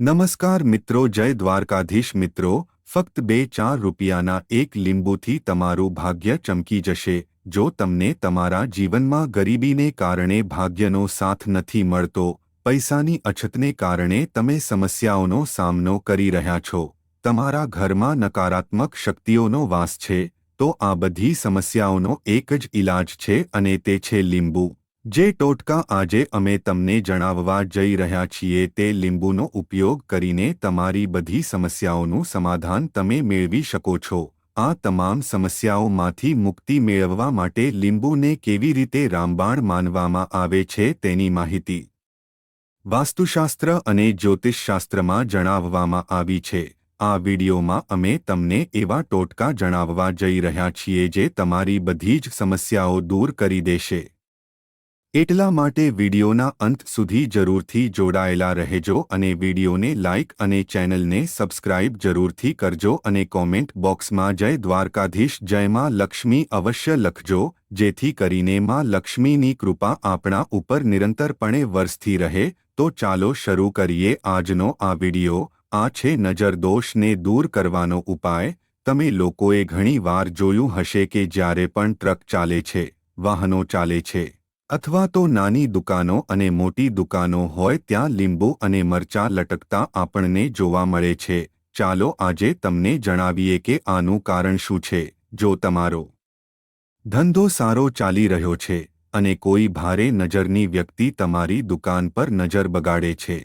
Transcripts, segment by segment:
નમસ્કાર મિત્રો, જય દ્વારકાધીશ મિત્રો। ફક્ત 2-4 રૂપિયાના એક લીંબુથી તમારું ભાગ્ય ચમકી જશે। જો તમને તમારા જીવનમાં ગરીબીને કારણે ભાગ્યનો સાથ નથી મળતો, પૈસાની અછતને કારણે તમે સમસ્યાઓનો સામનો કરી રહ્યા છો, તમારા ઘરમાં નકારાત્મક શક્તિઓનો વાસ છે, તો આ બધી સમસ્યાઓનો એક જ ઈલાજ છે અને તે છે લીંબુ। જે ટોટકા આજે અમે તમને જણાવવા જઈ રહ્યા છીએ તે લીંબુનો ઉપયોગ કરીને તમારી બધી સમસ્યાઓનું સમાધાન તમે મેળવી શકો છો। આ તમામ સમસ્યાઓમાંથી મુક્તિ મેળવવા માટે લીંબુને કેવી રીતે રામબાણ માનવામાં આવે છે તેની માહિતી વાસ્તુશાસ્ત્ર અને જ્યોતિષશાસ્ત્રમાં જણાવવામાં આવી છે। આ વિડીયોમાં અમે તમને એવા ટોટકા જણાવવા જઈ રહ્યા છીએ જે તમારી બધી જ સમસ્યાઓ દૂર કરી દેશે। એટલા માટે વિડીયોના અંત સુધી જરૂરથી જોડાયેલા રહેજો અને વિડીયોને લાઇક અને ચેનલને સબસ્ક્રાઇબ જરૂરથી કરજો અને કોમેન્ટ બોક્સમાં જય દ્વારકાધીશ જય માં લક્ષ્મી અવશ્ય લખજો, જેથી કરીને માં લક્ષ્મીની કૃપા આપણા ઉપર નિરંતરપણે વરસતી રહે। તો ચાલો શરૂ કરીએ આજનો આ વિડીયો। આ છે નજર દોષને દૂર કરવાનો ઉપાય। તમે લોકોએ ઘણી વાર જોયું હશે કે જ્યારે પણ ટ્રક ચાલે છે, વાહનો ચાલે છે, અથવા તો નાની દુકાનો અને મોટી દુકાનો હોય ત્યાં લીંબુ અને મરચાં લટકતા આપણને જોવા મળે છે। ચાલો આજે તમને જણાવીએ કે આનું કારણ શું છે। જો તમારો ધંધો સારો ચાલી રહ્યો છે અને કોઈ ભારે નજરની વ્યક્તિ તમારી દુકાન પર નજર બગાડે છે,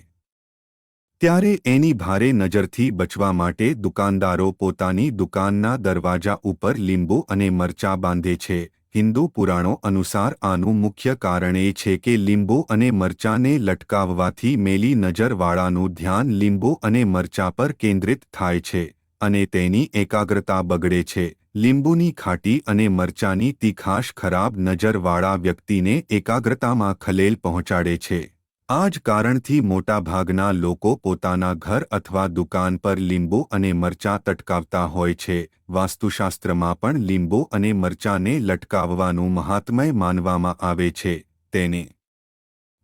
ત્યારે એની ભારે નજરથી બચવા માટે દુકાનદારો પોતાની દુકાનના દરવાજા ઉપર લીંબુ અને મરચાં બાંધે છે। હિન્દુ પુરાણો અનુસાર આનું મુખ્ય કારણ એ છે કે લીંબુ અને મરચાંને લટકાવવાથી મેલી નજરવાળાનું ધ્યાન લીંબુ અને મરચાં પર કેન્દ્રિત થાય છે અને તેની એકાગ્રતા બગડે છે। લીંબુની ખાટી અને મરચાંની તીખાશ ખરાબ નજરવાળા વ્યક્તિને એકાગ્રતામાં ખલેલ પહોંચાડે છે। આ જ કારણથી મોટાભાગના લોકો પોતાના ઘર અથવા દુકાન પર લીંબુ અને મરચાં લટકાવતા હોય છે। વાસ્તુશાસ્ત્રમાં પણ લીંબુ અને મરચાંને લટકાવવાનું મહાત્મય માનવામાં આવે છે। તેને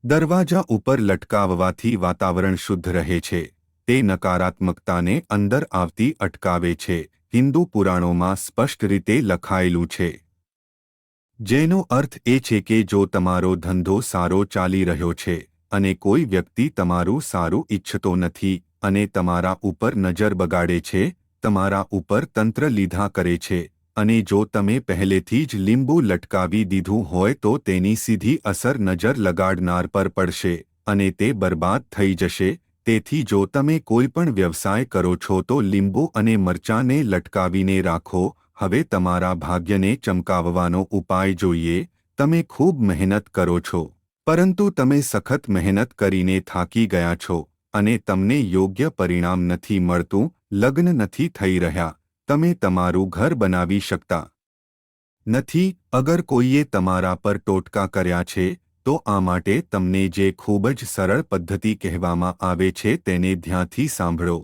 દરવાજા ઉપર લટકાવવાથી વાતાવરણ શુદ્ધ રહે છે, તે નકારાત્મકતાને અંદર આવતી અટકાવે છે। હિન્દુ પુરાણોમાં સ્પષ્ટ રીતે લખાયેલું છે, જેનો અર્થ એ છે કે જો તમારો ધંધો સારો ચાલી રહ્યો છે અને કોઈ વ્યક્તિ તમારું સારું ઈચ્છતો નથી અને તમારા ઉપર નજર બગાડે છે, તમારા ઉપર તંત્ર લીધા કરે છે, અને જો તમે પહેલેથી જ લીંબુ લટકાવી દીધું હોય તો તેની સીધી અસર નજર લગાડનાર પર પડશે અને તે બરબાદ થઈ જશે। તેથી જો તમે કોઈ પણ વ્યવસાય કરો છો તો લીંબુ અને મરચાંને લટકાવીને રાખો। હવે તમારા ભાગ્યને ચમકાવવાનો ઉપાય જોઈએ। તમે ખૂબ મહેનત કરો છો, પરંતુ તમે સખત મહેનત કરીને થાકી ગયા છો અને તમને યોગ્ય પરિણામ નથી મળતું, લગ્ન નથી થઈ રહ્યા, તમે તમારું ઘર બનાવી શકતા નથી। અગર કોઈએ તમારા પર ટોટકા કર્યા છે તો આ માટે તમને જે ખૂબ જ સરળ પદ્ધતિ કહેવામાં આવે છે તેને ધ્યાનથી સાંભળો।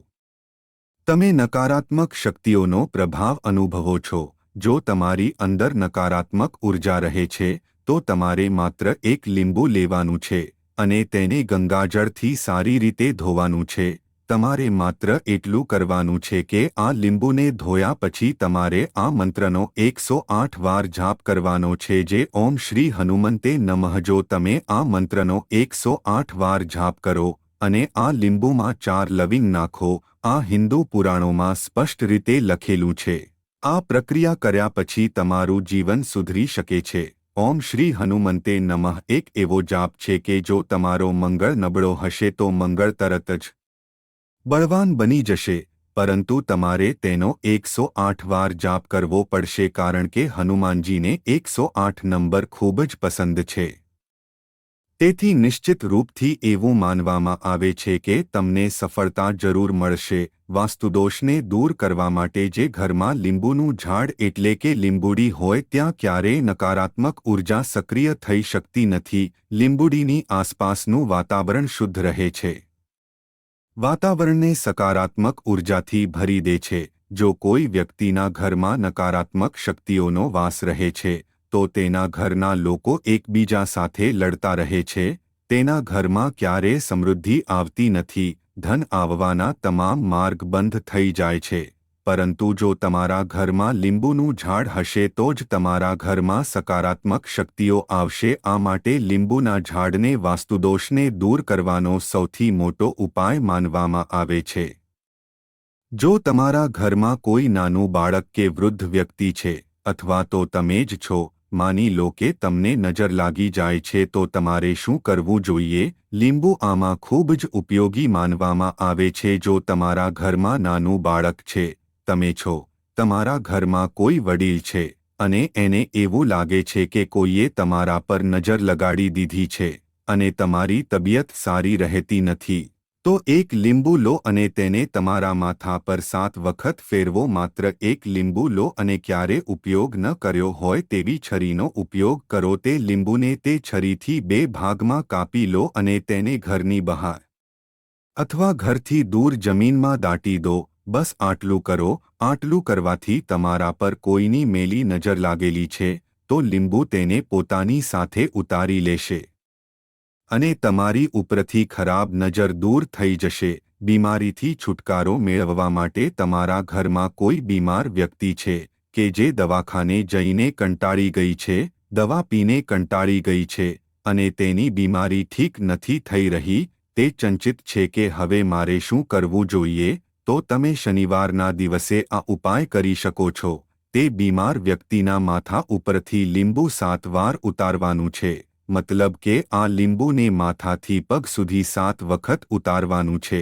તમે નકારાત્મક શક્તિઓનો પ્રભાવ અનુભવો છો। જો તમારી અંદર નકારાત્મક ઉર્જા રહે છે તો તમારે માત્ર એક લીંબુ લેવાનું છે અને તેને ગંગાજળથી સારી રીતે ધોવાનું છે। તમારે માત્ર એટલું કરવાનું છે કે આ લીંબુને ધોયા પછી તમારે આ મંત્રનો 108 વાર જાપ કરવાનો છે, જે ઓમ શ્રી હનુમંતે નમઃ। જો તમે આ મંત્રનો 108 વાર જાપ કરો અને આ લીંબુમાં 4 લવિંગ નાખો, આ હિન્દુ પુરાણોમાં સ્પષ્ટ રીતે લખેલું છે। આ પ્રક્રિયા કર્યા પછી તમારું જીવન સુધરી શકે છે। ઓમ શ્રી હનુમંતે નમઃ એક એવો જાપ છે કે જો તમારો મંગળ નબળો હશે તો મંગળ તરત જ બળવાન બની જશે, પરંતુ તમારે તેનો 108 વાર જાપ કરવો પડશે, કારણ કે હનુમાનજીને 108 નંબર ખૂબ જ પસંદ છે। તેથી નિશ્ચિત રૂપથી એવું માનવામાં આવે છે કે તમને સફળતા જરૂર મળશે। વાસ્તુદોષને દૂર કરવા માટે જે ઘરમાં લીંબુનું ઝાડ એટલે કે લીંબુડી હોય ત્યાં ક્યારેય નકારાત્મક ઉર્જા સક્રિય થઈ શકતી નથી। લીંબુડીની આસપાસનું વાતાવરણ શુદ્ધ રહે છે, વાતાવરણને સકારાત્મક ઉર્જાથી ભરી દે છે। જો કોઈ વ્યક્તિના ઘરમાં નકારાત્મક શક્તિઓનો વાસ રહે છે તો તેના ઘરના લોકો એકબીજા સાથે લડતા રહે છે, તેના ઘરમાં ક્યારેય સમૃદ્ધિ આવતી નથી, ધન આવવાના તમામ માર્ગ બંધ થઈ જાય છે. પરંતુ જો તમારા ઘરમાં લીંબુનું ઝાડ હશે તો જ તમારા ઘરમાં સકારાત્મક શક્તિઓ આવશે. આ માટે લીંબુના ઝાડને વાસ્તુદોષને દૂર કરવાનો સૌથી મોટો ઉપાય માનવામાં આવે છે. જો તમારા ઘરમાં કોઈ નાનું બાળક કે વૃદ્ધ વ્યક્તિ છે અથવા તો તમે જ છો, માની લો કે તમને નજર લાગી જાય છે, તો તમારે શું કરવું જોઈએ? લીંબુ આમાં ખૂબ જ ઉપયોગી માનવામાં આવે છે. જો તમારા ઘરમાં નાનું બાળક છે, તમે છો, તમારા ઘરમાં કોઈ વડીલ છે અને એને એવું લાગે છે કે કોઈએ તમારા પર નજર લગાડી દીધી છે અને તમારી તબિયત સારી રહેતી નથી, તો એક લીંબુ લો અને તેને તમારા માથા પર 7 વખત ફેરવો. માત્ર એક લીંબુ લો અને ક્યારે ઉપયોગ ન કર્યો હોય તેવી છરીનો ઉપયોગ કરો. તે લીંબુને તે છરીથી 2 ભાગમાં કાપી લો અને તેને ઘરની બહાર અથવા ઘરથી દૂર જમીનમાં દાટી દો. બસ આટલું કરો. આટલું કરવાથી તમારા પર કોઈની મેલી નજર લાગેલી છે તો લીંબુ તેને પોતાની સાથે ઉતારી લેશે અને તમારી ઉપરથી ખરાબ નજર દૂર થઈ જશે. બીમારીથી છુટકારો મેળવવા માટે તમારા ઘરમાં કોઈ બીમાર વ્યક્તિ છે કે જે દવાખાને જઈને કંટાળી ગઈ છે, દવા પીને કંટાળી ગઈ છે અને તેની બીમારી ઠીક નથી થઈ રહી, તે ચિંતિત છે કે હવે મારે શું કરવું જોઈએ, તો તમે શનિવારના દિવસે આ ઉપાય કરી શકો છો. તે બીમાર વ્યક્તિના માથા ઉપરથી લીંબુ 7 વાર ઉતારવાનું છે. મતલબ કે આ લીંબુને માથાથી પગ સુધી 7 વખત ઉતારવાનું છે.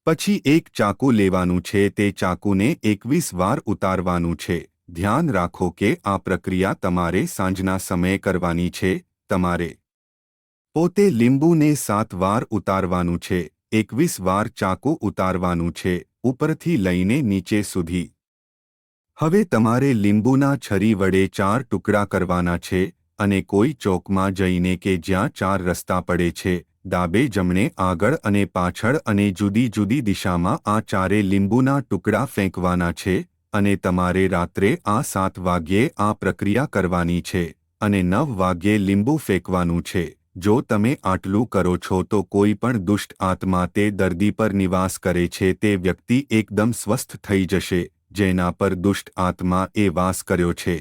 પછી એક ચાકુ લેવાનું છે. તે ચાકુને 21 વાર ઉતારવાનું છે. ધ્યાન રાખો કે આ પ્રક્રિયા તમારે સાંજના સમયે કરવાની છે. તમારે પોતે લીંબુને 7 વાર ઉતારવાનું છે. 21 વાર ચાકુ ઉતારવાનું છે, ઉપરથી લઈને નીચે સુધી. હવે તમારે લીંબુના છરી વડે 4 ટુકડા કરવાના છે અને કોઈ ચોકમાં જઈને કે જ્યાં 4 રસ્તા પડે છે, ડાબે જમણે આગળ અને પાછળ અને જુદી જુદી દિશામાં આ 4 લીંબુના ટુકડા ફેંકવાના છે અને તમારે રાત્રે આ 7 વાગ્યે આ પ્રક્રિયા કરવાની છે અને 9 વાગ્યે લીંબુ ફેંકવાનું છે. જો તમે આટલું કરો છો તો કોઈ પણ દુષ્ટ આત્મા તે દર્દી પર નિવાસ કરે છે તે વ્યક્તિ એકદમ સ્વસ્થ થઈ જશે. જેના પર દુષ્ટ આત્મા એ વાસ કર્યો છે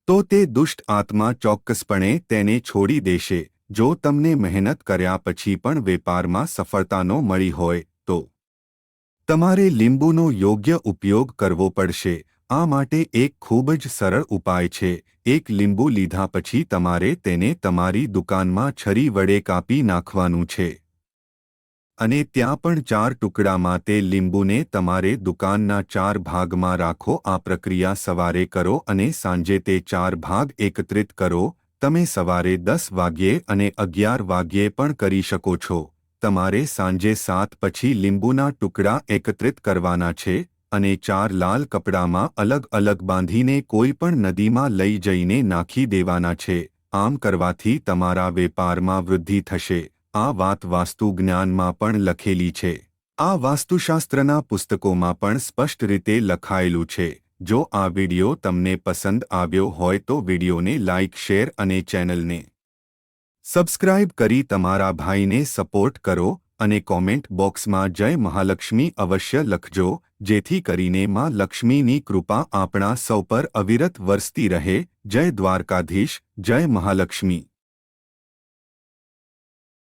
તો તે દુષ્ટ આત્મા ચોક્કસપણે તેને છોડી દેશે. જો તમને મહેનત કર્યા પછી પણ વેપારમાં સફળતા ન મળી હોય તો તમારે લીંબુનો યોગ્ય ઉપયોગ કરવો પડશે. આ માટે એક ખૂબ જ સરળ ઉપાય છે. એક લીંબુ લીધા પછી તમારે તેને તમારી દુકાનમાં છરી વડે કાપી નાખવાનું છે અને ત્યાં પણ 4 ટુકડામાં તે લીંબુને તમારે દુકાનના 4 ભાગમાં રાખો. આ પ્રક્રિયા સવારે કરો અને સાંજે તે 4 ભાગ એકત્રિત કરો. તમે સવારે 10 વાગ્યે અને 11 વાગ્યે પણ કરી શકો છો. તમારે સાંજે 7 પછી લીંબુના ટુકડા એકત્રિત કરવાના છે અને 4 લાલ કપડામાં અલગ અલગ બાંધીને કોઈ પણ નદીમાં લઈ જઈને નાખી દેવાના છે. આમ કરવાથી તમારા વેપારમાં વૃદ્ધિ થશે. આ વાત વાસ્તુ જ્ઞાનમાં પણ લખેલી છે. આ વાસ્તુશાસ્ત્રના પુસ્તકોમાં પણ સ્પષ્ટ રીતે લખાયેલું છે. જો આ વિડિયો તમને પસંદ આવ્યો હોય તો વિડિયોને લાઇક, શેર અને ચેનલને સબસ્ક્રાઇબ કરી તમારા ભાઈને સપોર્ટ કરો અને કોમેન્ટ બોક્સમાં જય મહાલક્ષ્મી અવશ્ય લખજો, જેથી કરીને માં લક્ષ્મીની કૃપા આપણા સૌ પર અવિરત વરસતી રહે. જય દ્વારકાધીશ, જય મહાલક્ષ્મી.